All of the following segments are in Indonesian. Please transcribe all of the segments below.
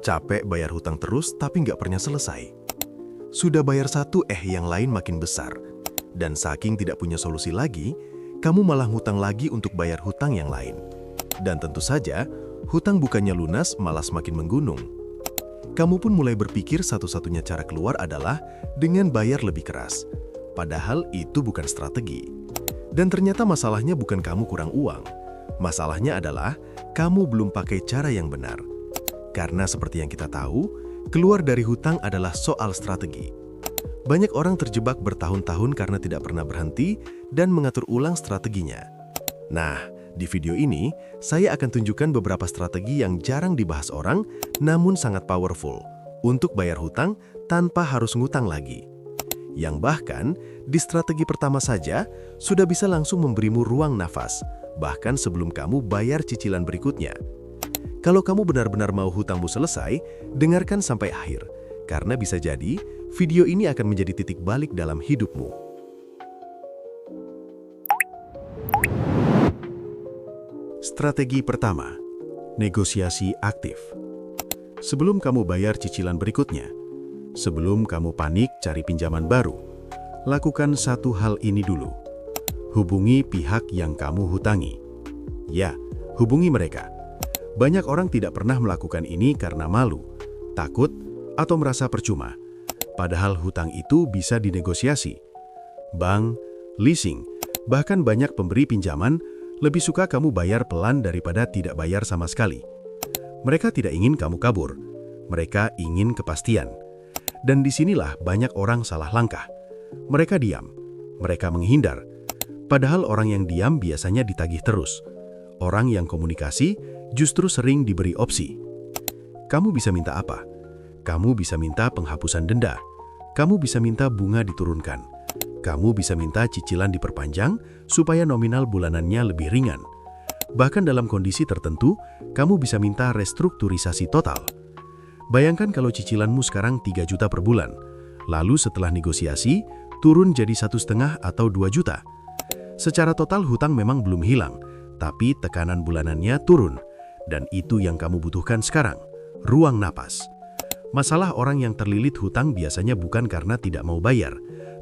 Capek bayar hutang terus tapi nggak pernah selesai. Sudah bayar satu, yang lain makin besar. Dan saking tidak punya solusi lagi, kamu malah hutang lagi untuk bayar hutang yang lain. Dan tentu saja, hutang bukannya lunas malah semakin menggunung. Kamu pun mulai berpikir satu-satunya cara keluar adalah dengan bayar lebih keras. Padahal itu bukan strategi. Dan ternyata masalahnya bukan kamu kurang uang. Masalahnya adalah kamu belum pakai cara yang benar. Karena seperti yang kita tahu, keluar dari hutang adalah soal strategi. Banyak orang terjebak bertahun-tahun karena tidak pernah berhenti dan mengatur ulang strateginya. Nah, di video ini, saya akan tunjukkan beberapa strategi yang jarang dibahas orang, namun sangat powerful untuk bayar hutang tanpa harus ngutang lagi. Yang bahkan, di strategi pertama saja, sudah bisa langsung memberimu ruang nafas, bahkan sebelum kamu bayar cicilan berikutnya. Kalau kamu benar-benar mau hutangmu selesai, dengarkan sampai akhir, karena bisa jadi video ini akan menjadi titik balik dalam hidupmu. Strategi pertama, negosiasi aktif. Sebelum kamu bayar cicilan berikutnya, sebelum kamu panik cari pinjaman baru, lakukan satu hal ini dulu. Hubungi pihak yang kamu hutangi. Ya, hubungi mereka. Banyak orang tidak pernah melakukan ini karena malu, takut, atau merasa percuma. Padahal hutang itu bisa dinegosiasi. Bank, leasing, bahkan banyak pemberi pinjaman lebih suka kamu bayar pelan daripada tidak bayar sama sekali. Mereka tidak ingin kamu kabur. Mereka ingin kepastian. Dan disinilah banyak orang salah langkah. Mereka diam. Mereka menghindar. Padahal orang yang diam biasanya ditagih terus. Orang yang komunikasi justru sering diberi opsi. Kamu bisa minta apa? Kamu bisa minta penghapusan denda. Kamu bisa minta bunga diturunkan. Kamu bisa minta cicilan diperpanjang supaya nominal bulanannya lebih ringan. Bahkan dalam kondisi tertentu, kamu bisa minta restrukturisasi total. Bayangkan kalau cicilanmu sekarang 3 juta per bulan. Lalu setelah negosiasi, turun jadi 1,5 atau 2 juta. Secara total hutang memang belum hilang, tapi tekanan bulanannya turun. Dan itu yang kamu butuhkan sekarang, ruang napas. Masalah orang yang terlilit hutang biasanya bukan karena tidak mau bayar,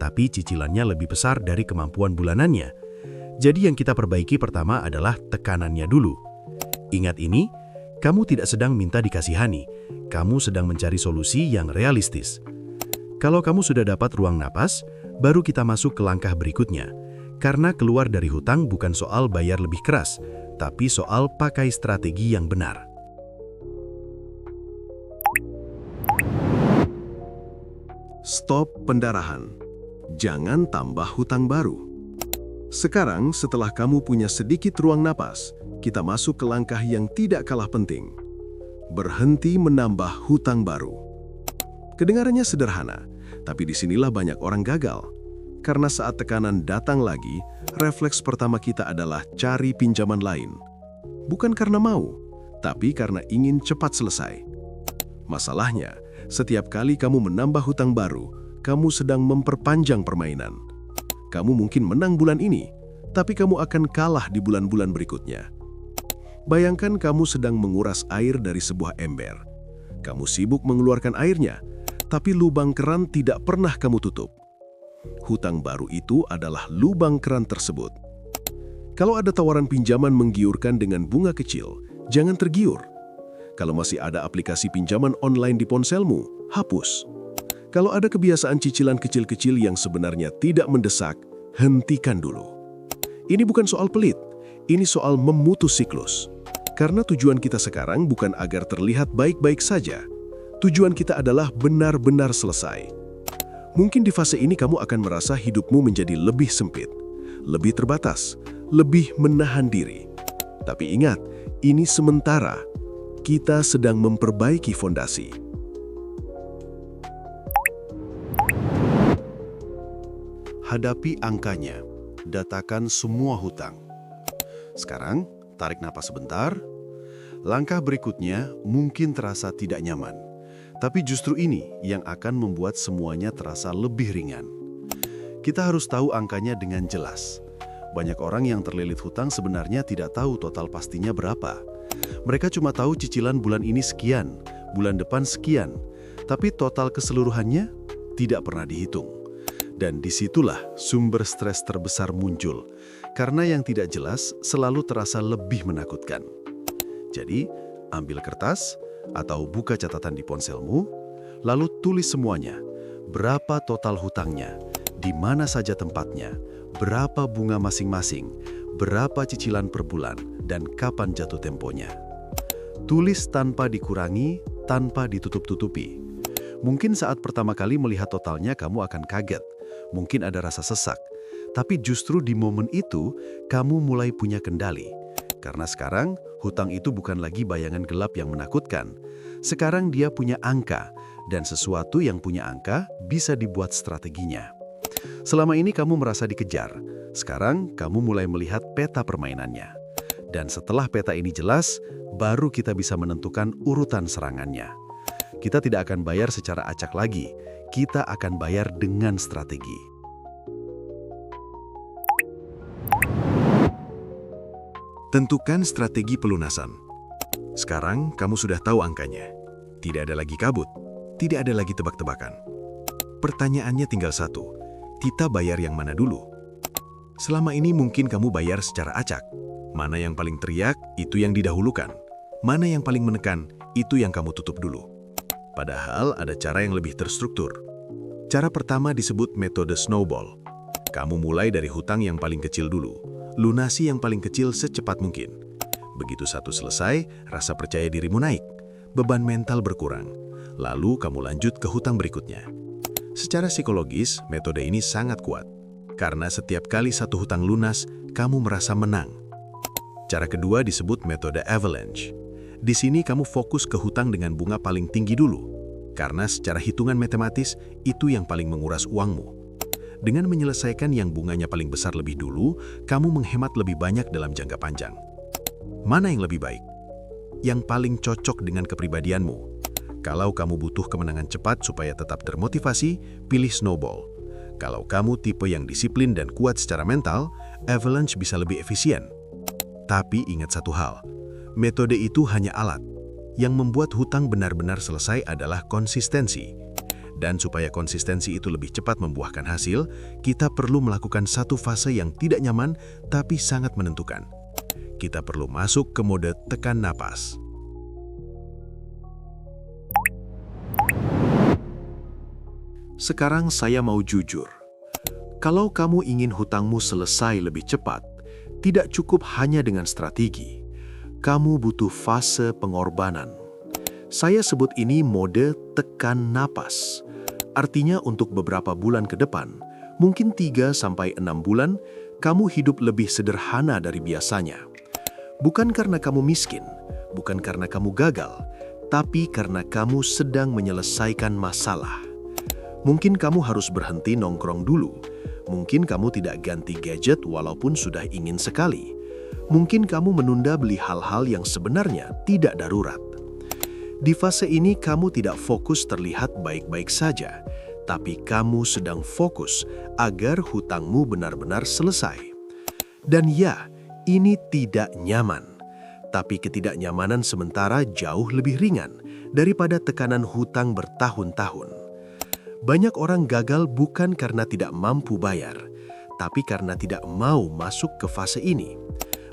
tapi cicilannya lebih besar dari kemampuan bulanannya. Jadi yang kita perbaiki pertama adalah tekanannya dulu. Ingat ini, kamu tidak sedang minta dikasihani, kamu sedang mencari solusi yang realistis. Kalau kamu sudah dapat ruang napas, baru kita masuk ke langkah berikutnya. Karena keluar dari hutang bukan soal bayar lebih keras, tapi soal pakai strategi yang benar. Stop pendarahan. Jangan tambah hutang baru. Sekarang, setelah kamu punya sedikit ruang napas, kita masuk ke langkah yang tidak kalah penting. Berhenti menambah hutang baru. Kedengarannya sederhana, tapi disinilah banyak orang gagal. Karena saat tekanan datang lagi, refleks pertama kita adalah cari pinjaman lain. Bukan karena mau, tapi karena ingin cepat selesai. Masalahnya, setiap kali kamu menambah hutang baru, kamu sedang memperpanjang permainan. Kamu mungkin menang bulan ini, tapi kamu akan kalah di bulan-bulan berikutnya. Bayangkan kamu sedang menguras air dari sebuah ember. Kamu sibuk mengeluarkan airnya, tapi lubang keran tidak pernah kamu tutup. Hutang baru itu adalah lubang keran tersebut. Kalau ada tawaran pinjaman menggiurkan dengan bunga kecil, jangan tergiur. Kalau masih ada aplikasi pinjaman online di ponselmu, hapus. Kalau ada kebiasaan cicilan kecil-kecil yang sebenarnya tidak mendesak, hentikan dulu. Ini bukan soal pelit, ini soal memutus siklus. Karena tujuan kita sekarang bukan agar terlihat baik-baik saja. Tujuan kita adalah benar-benar selesai. Mungkin di fase ini kamu akan merasa hidupmu menjadi lebih sempit, lebih terbatas, lebih menahan diri. Tapi ingat, ini sementara. Kita sedang memperbaiki fondasi. Hadapi angkanya. Datakan semua hutang. Sekarang, tarik napas sebentar. Langkah berikutnya mungkin terasa tidak nyaman. Tapi justru ini yang akan membuat semuanya terasa lebih ringan. Kita harus tahu angkanya dengan jelas. Banyak orang yang terlilit hutang sebenarnya tidak tahu total pastinya berapa. Mereka cuma tahu cicilan bulan ini sekian, bulan depan sekian, tapi total keseluruhannya tidak pernah dihitung. Dan disitulah sumber stres terbesar muncul, karena yang tidak jelas selalu terasa lebih menakutkan. Jadi, ambil kertas atau buka catatan di ponselmu, lalu tulis semuanya. Berapa total hutangnya, di mana saja tempatnya, berapa bunga masing-masing, berapa cicilan per bulan, dan kapan jatuh temponya. Tulis tanpa dikurangi, tanpa ditutup-tutupi. Mungkin saat pertama kali melihat totalnya kamu akan kaget, mungkin ada rasa sesak. Tapi justru di momen itu, kamu mulai punya kendali. Karena sekarang, hutang itu bukan lagi bayangan gelap yang menakutkan. Sekarang dia punya angka, dan sesuatu yang punya angka bisa dibuat strateginya. Selama ini kamu merasa dikejar, sekarang kamu mulai melihat peta permainannya. Dan setelah peta ini jelas, baru kita bisa menentukan urutan serangannya. Kita tidak akan bayar secara acak lagi, kita akan bayar dengan strategi. Tentukan strategi pelunasan. Sekarang kamu sudah tahu angkanya. Tidak ada lagi kabut, tidak ada lagi tebak-tebakan. Pertanyaannya tinggal satu, kita bayar yang mana dulu? Selama ini mungkin kamu bayar secara acak. Mana yang paling teriak, itu yang didahulukan. Mana yang paling menekan, itu yang kamu tutup dulu. Padahal ada cara yang lebih terstruktur. Cara pertama disebut metode snowball. Kamu mulai dari hutang yang paling kecil dulu. Lunasi yang paling kecil secepat mungkin. Begitu satu selesai, rasa percaya dirimu naik. Beban mental berkurang. Lalu kamu lanjut ke hutang berikutnya. Secara psikologis, metode ini sangat kuat. Karena setiap kali satu hutang lunas, kamu merasa menang. Cara kedua disebut metode avalanche. Di sini kamu fokus ke hutang dengan bunga paling tinggi dulu. Karena secara hitungan matematis, itu yang paling menguras uangmu. Dengan menyelesaikan yang bunganya paling besar lebih dulu, kamu menghemat lebih banyak dalam jangka panjang. Mana yang lebih baik? Yang paling cocok dengan kepribadianmu. Kalau kamu butuh kemenangan cepat supaya tetap termotivasi, pilih snowball. Kalau kamu tipe yang disiplin dan kuat secara mental, avalanche bisa lebih efisien. Tapi ingat satu hal, metode itu hanya alat. Yang membuat hutang benar-benar selesai adalah konsistensi. Dan supaya konsistensi itu lebih cepat membuahkan hasil, kita perlu melakukan satu fase yang tidak nyaman tapi sangat menentukan. Kita perlu masuk ke mode tekan napas. Sekarang saya mau jujur. Kalau kamu ingin hutangmu selesai lebih cepat, tidak cukup hanya dengan strategi. Kamu butuh fase pengorbanan. Saya sebut ini mode tekan napas. Artinya untuk beberapa bulan ke depan, mungkin 3-6 bulan, kamu hidup lebih sederhana dari biasanya. Bukan karena kamu miskin, bukan karena kamu gagal, tapi karena kamu sedang menyelesaikan masalah. Mungkin kamu harus berhenti nongkrong dulu. Mungkin kamu tidak ganti gadget walaupun sudah ingin sekali. Mungkin kamu menunda beli hal-hal yang sebenarnya tidak darurat. Di fase ini kamu tidak fokus terlihat baik-baik saja, tapi kamu sedang fokus agar hutangmu benar-benar selesai. Dan ya, ini tidak nyaman, tapi ketidaknyamanan sementara jauh lebih ringan daripada tekanan hutang bertahun-tahun. Banyak orang gagal bukan karena tidak mampu bayar, tapi karena tidak mau masuk ke fase ini.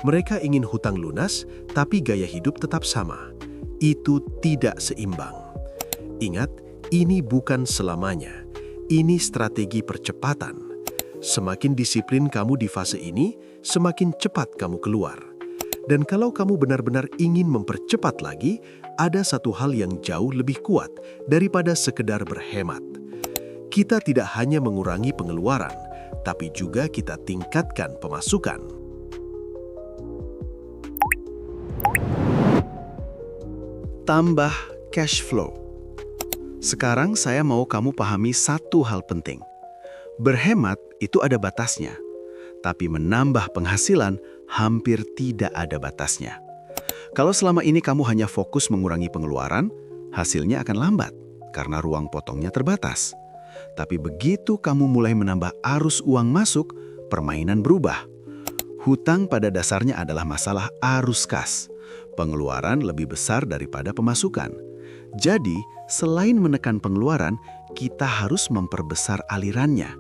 Mereka ingin hutang lunas, tapi gaya hidup tetap sama. Itu tidak seimbang. Ingat, ini bukan selamanya. Ini strategi percepatan. Semakin disiplin kamu di fase ini, semakin cepat kamu keluar. Dan kalau kamu benar-benar ingin mempercepat lagi, ada satu hal yang jauh lebih kuat daripada sekedar berhemat. Kita tidak hanya mengurangi pengeluaran, tapi juga kita tingkatkan pemasukan. Tambah cash flow. Sekarang saya mau kamu pahami satu hal penting. Berhemat itu ada batasnya, tapi menambah penghasilan hampir tidak ada batasnya. Kalau selama ini kamu hanya fokus mengurangi pengeluaran, hasilnya akan lambat karena ruang potongnya terbatas. Tapi begitu kamu mulai menambah arus uang masuk, permainan berubah. Hutang pada dasarnya adalah masalah arus kas. Pengeluaran lebih besar daripada pemasukan. Jadi, selain menekan pengeluaran, kita harus memperbesar alirannya.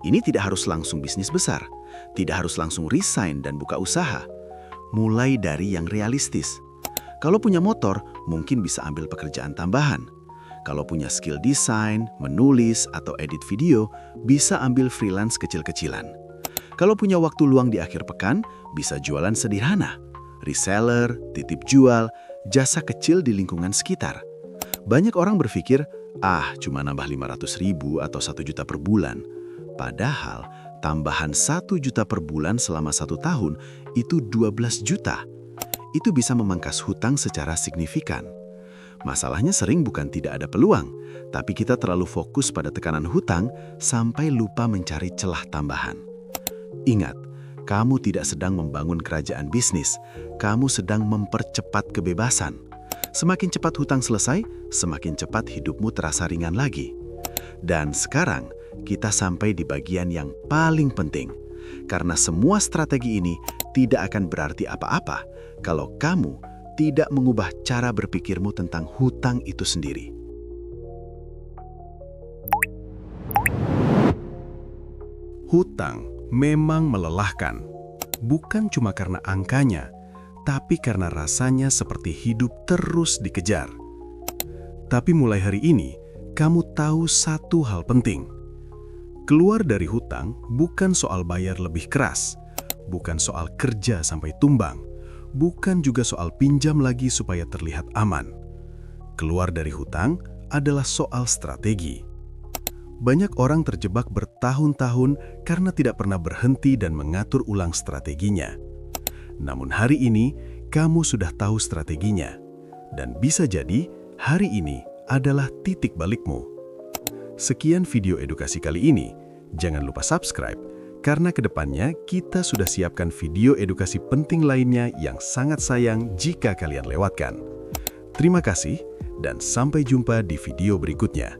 Ini tidak harus langsung bisnis besar, tidak harus langsung resign dan buka usaha. Mulai dari yang realistis. Kalau punya motor, mungkin bisa ambil pekerjaan tambahan. Kalau punya skill desain, menulis, atau edit video, bisa ambil freelance kecil-kecilan. Kalau punya waktu luang di akhir pekan, bisa jualan sederhana. Reseller, titip jual, jasa kecil di lingkungan sekitar. Banyak orang berpikir, cuma nambah 500.000 atau 1 juta per bulan. Padahal, tambahan 1 juta per bulan selama 1 tahun itu 12 juta. Itu bisa memangkas hutang secara signifikan. Masalahnya sering bukan tidak ada peluang, tapi kita terlalu fokus pada tekanan hutang sampai lupa mencari celah tambahan. Ingat, kamu tidak sedang membangun kerajaan bisnis, kamu sedang mempercepat kebebasan. Semakin cepat hutang selesai, semakin cepat hidupmu terasa ringan lagi. Dan sekarang, kita sampai di bagian yang paling penting. Karena semua strategi ini tidak akan berarti apa-apa kalau kamu tidak mengubah cara berpikirmu tentang hutang itu sendiri. Hutang memang melelahkan, bukan cuma karena angkanya, tapi karena rasanya seperti hidup terus dikejar. Tapi mulai hari ini, kamu tahu satu hal penting. Keluar dari hutang bukan soal bayar lebih keras, bukan soal kerja sampai tumbang, bukan juga soal pinjam lagi supaya terlihat aman. Keluar dari hutang adalah soal strategi. Banyak orang terjebak bertahun-tahun karena tidak pernah berhenti dan mengatur ulang strateginya. Namun hari ini, kamu sudah tahu strateginya. Dan bisa jadi, hari ini adalah titik balikmu. Sekian video edukasi kali ini. Jangan lupa subscribe, karena kedepannya kita sudah siapkan video edukasi penting lainnya yang sangat sayang jika kalian lewatkan. Terima kasih, dan sampai jumpa di video berikutnya.